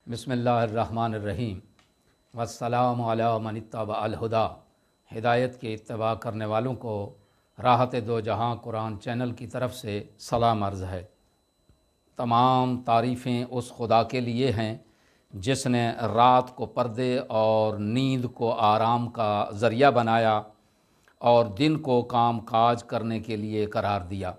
بسم اللہ الرحمن الرحیم والسلام علی من اتبع الہدا۔ ہدایت کی اتباع کرنے والوں کو راحت دو جہاں قرآن چینل کی طرف سے سلام عرض ہے۔ تمام تعریفیں اس خدا کے لیے ہیں جس نے رات کو پردے اور نیند کو آرام کا ذریعہ بنایا اور دن کو کام کاج کرنے کے لیے قرار دیا۔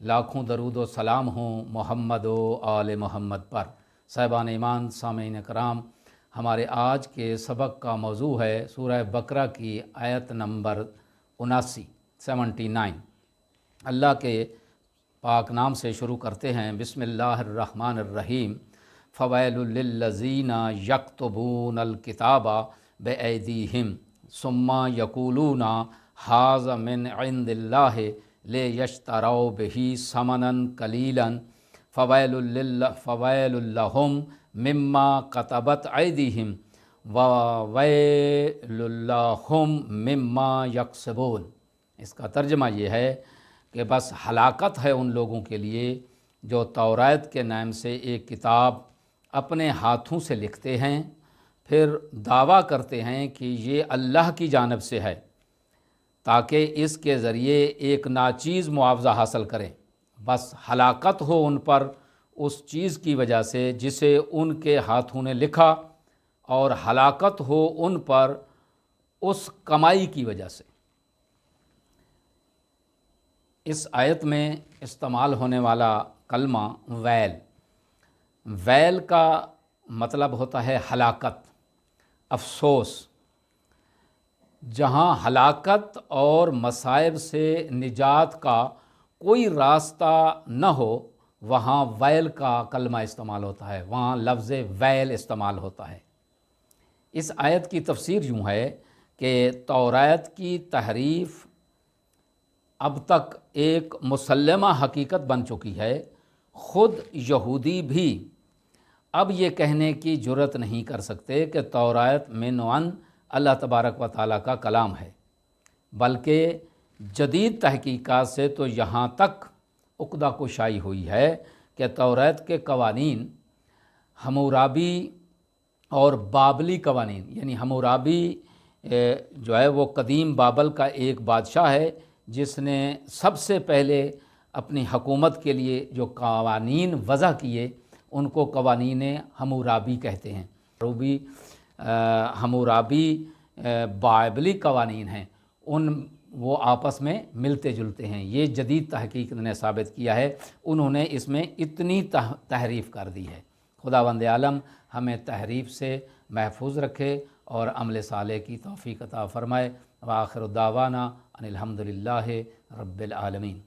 لاکھوں درود و سلام ہوں محمد و آل محمد پر۔ صاحبان ایمان، سامعین کرام، ہمارے آج کے سبق کا موضوع ہے سورہ بقرہ کی آیت نمبر 79۔ اللہ کے پاک نام سے شروع کرتے ہیں۔ بسم اللہ الرحمن الرحیم۔ فویل للذین یکتبون الکتاب بایدیہم ثم یقولون ھذا من عند اللہ لیشتروا بہ ثمنا قلیلا فویل لہم مما کتبت ایدیہم وویل لہم مما یکسبون۔ اس کا ترجمہ یہ ہے کہ بس ہلاکت ہے ان لوگوں کے لیے جو توریت کے نام سے ایک کتاب اپنے ہاتھوں سے لکھتے ہیں، پھر دعویٰ کرتے ہیں کہ یہ اللہ کی جانب سے ہے تاکہ اس کے ذریعے ایک ناچیز معاوضہ حاصل کریں۔ بس ہلاکت ہو ان پر اس چیز کی وجہ سے جسے ان کے ہاتھوں نے لکھا، اور ہلاکت ہو ان پر اس کمائی کی وجہ سے۔ اس آیت میں استعمال ہونے والا کلمہ ویل کا مطلب ہوتا ہے ہلاکت، افسوس۔ جہاں ہلاکت اور مصائب سے نجات کا کوئی راستہ نہ ہو، وہاں ویل کا کلمہ استعمال ہوتا ہے، وہاں لفظ ویل استعمال ہوتا ہے۔ اس آیت کی تفسیر یوں ہے کہ توریت کی تحریف اب تک ایک مسلمہ حقیقت بن چکی ہے۔ خود یہودی بھی اب یہ کہنے کی جرات نہیں کر سکتے کہ توریت من عند اللہ تبارک و تعالیٰ کا کلام ہے، بلکہ جدید تحقیقات سے تو یہاں تک عقدہ کشائی ہوئی ہے کہ توریت کے قوانین حمورابی اور بابلی قوانین، یعنی حمورابی جو ہے وہ قدیم بابل کا ایک بادشاہ ہے جس نے سب سے پہلے اپنی حکومت کے لیے جو قوانین وضع کیے ان کو قوانین حمورابی کہتے ہیں۔ حمورابی بابلی قوانین ہیں، وہ آپس میں ملتے جلتے ہیں۔ یہ جدید تحقیق نے ثابت کیا ہے۔ انہوں نے اس میں اتنی تحریف کر دی ہے۔ خداوند عالم ہمیں تحریف سے محفوظ رکھے اور عمل صالح کی توفیق عطا فرمائے۔ وآخر دعوانا ان الحمد للہ رب العالمین۔